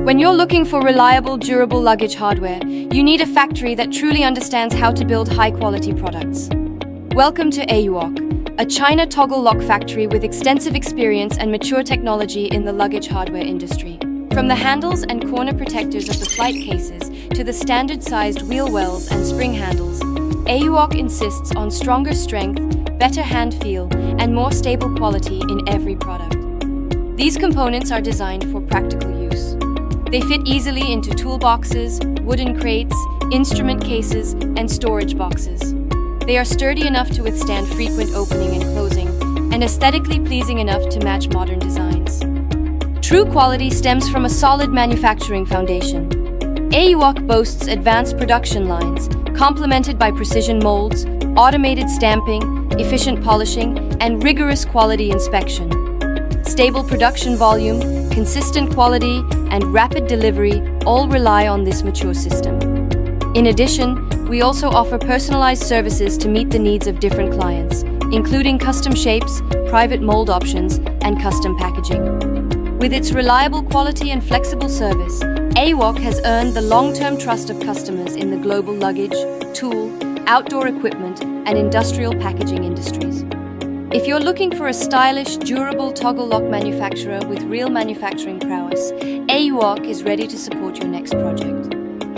When you're looking for reliable, durable luggage hardware, you need a factory that truly understands how to build high-quality products. Welcome to AUOK, a China toggle lock factory with extensive experience and mature technology in the luggage hardware industry. From the handles and corner protectors of the flight cases to the standard-sized wheel wells and spring handles, AUOK insists on stronger strength, better hand feel, and more stable quality in every product. These components are designed for practical use. They fit easily into toolboxes, wooden crates, instrument cases, and storage boxes. They are sturdy enough to withstand frequent opening and closing, and aesthetically pleasing enough to match modern designs. True quality stems from a solid manufacturing foundation. AUOK boasts advanced production lines, complemented by precision molds, automated stamping, efficient polishing, and rigorous quality inspection. Stable production volume, consistent quality, and rapid delivery all rely on this mature system. In addition, we also offer personalized services to meet the needs of different clients, including custom shapes, private mold options, and custom packaging. With its reliable quality and flexible service, AUOK has earned the long-term trust of customers in the global luggage, tool, outdoor equipment, and industrial packaging industries. If you're looking for a stylish, durable toggle lock manufacturer with real manufacturing prowess, AUOK is ready to support your next project.